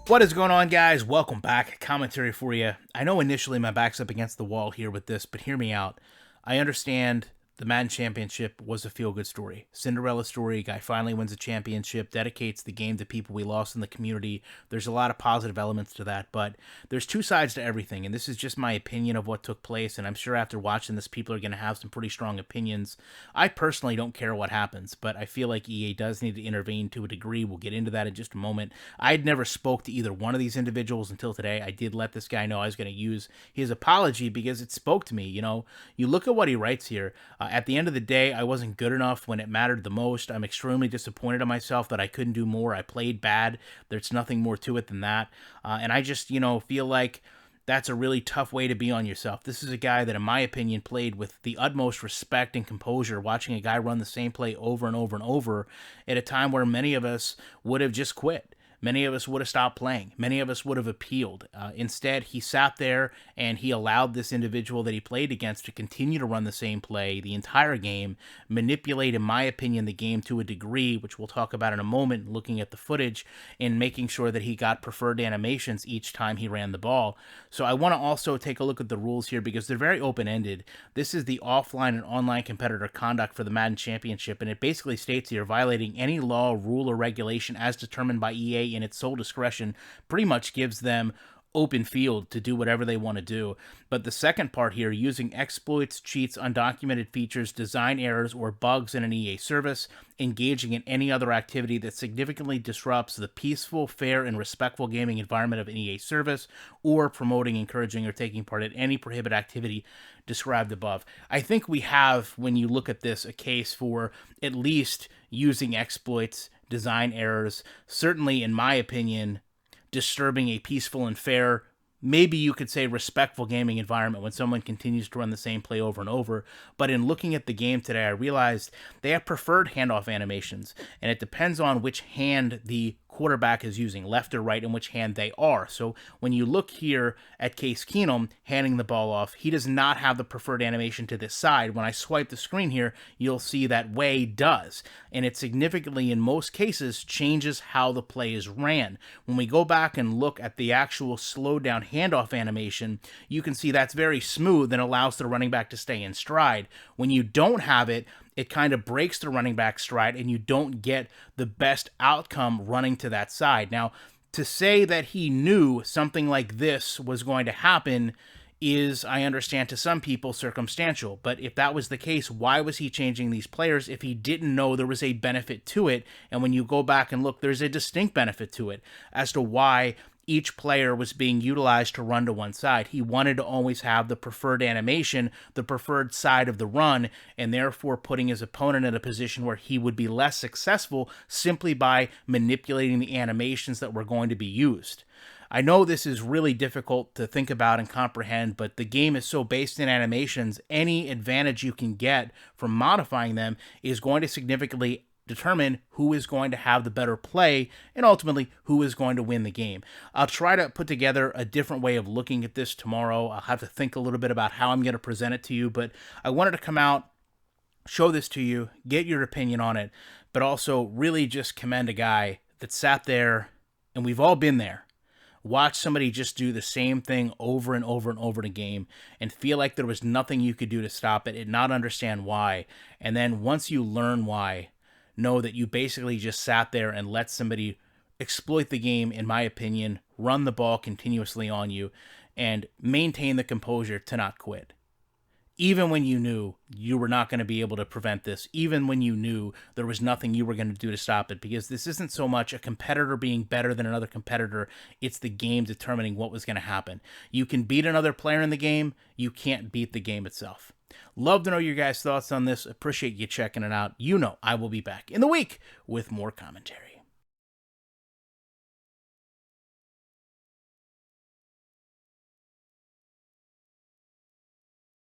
What is going on, guys? Welcome back. Commentary for you. I know initially my back's up against the wall here with this, but hear me out. I understand the Madden Championship was a feel-good story. Cinderella story, guy finally wins a championship, dedicates the game to people we lost in the community. There's a lot of positive elements to that, but there's two sides to everything, and this is just my opinion of what took place, and I'm sure after watching this, people are going to have some pretty strong opinions. I personally don't care what happens, but I feel like EA does need to intervene to a degree. We'll get into that in just a moment. I'd never spoke to either one of these individuals until today. I did let this guy know I was going to use his apology because it spoke to me. You know, you look at what he writes here. At the end of the day, I wasn't good enough when it mattered the most. I'm extremely disappointed in myself that I couldn't do more. I played bad. There's nothing more to it than that. And I just, feel like that's a really tough way to be on yourself. This is a guy that, in my opinion, played with the utmost respect and composure, watching a guy run the same play over and over and over at a time where many of us would have just quit. Many of us would have stopped playing. Many of us would have appealed. Instead, he sat there and he allowed this individual that he played against to continue to run the same play the entire game, manipulate, in my opinion, the game to a degree, which we'll talk about in a moment, looking at the footage, and making sure that he got preferred animations each time he ran the ball. So I want to also take a look at the rules here because they're very open-ended. This is the offline and online competitor conduct for the Madden Championship, and it basically states here violating any law, rule, or regulation as determined by EA in its sole discretion pretty much gives them open field to do whatever they want to do. But the second part here, using exploits, cheats, undocumented features, design errors, or bugs in an EA service, engaging in any other activity that significantly disrupts the peaceful, fair, and respectful gaming environment of an EA service, or promoting, encouraging, or taking part in any prohibited activity described above. I think we have, when you look at this, a case for at least using exploits, design errors, certainly, in my opinion, disturbing a peaceful and fair, maybe you could say respectful gaming environment when someone continues to run the same play over and over. But in looking at the game today, I realized they have preferred handoff animations, and it depends on which hand the quarterback is using, left or right, and which hand they are. So when you look here at Case Keenum handing the ball off, he does not have the preferred animation to this side. When I swipe the screen here, you'll see that Way does, and it significantly, in most cases, changes how the play is ran. When we go back and look at the actual slowed down handoff animation, you can see that's very smooth and allows the running back to stay in stride. When you don't have it, it kind of breaks the running back stride and you don't get the best outcome running to that side. Now, to say that he knew something like this was going to happen is, I understand, to some people circumstantial. But if that was the case, why was he changing these players if he didn't know there was a benefit to it? And when you go back and look, there's a distinct benefit to it as to why each player was being utilized to run to one side. He wanted to always have the preferred animation, the preferred side of the run, and therefore putting his opponent in a position where he would be less successful simply by manipulating the animations that were going to be used. I know this is really difficult to think about and comprehend, but the game is so based in animations, any advantage you can get from modifying them is going to significantly determine who is going to have the better play and ultimately who is going to win the game. I'll try to put together a different way of looking at this tomorrow. I'll have to think a little bit about how I'm going to present it to you, but I wanted to come out, show this to you, get your opinion on it, but also really just commend a guy that sat there, and we've all been there, watch somebody just do the same thing over and over and over in a game and feel like there was nothing you could do to stop it and not understand why. And then once you learn why, know that you basically just sat there and let somebody exploit the game, in my opinion, run the ball continuously on you, and maintain the composure to not quit. Even when you knew you were not going to be able to prevent this, even when you knew there was nothing you were going to do to stop it, because this isn't so much a competitor being better than another competitor, it's the game determining what was going to happen. You can beat another player in the game, you can't beat the game itself. Love to know your guys' thoughts on this. Appreciate you checking it out. You know I will be back in the week with more commentary.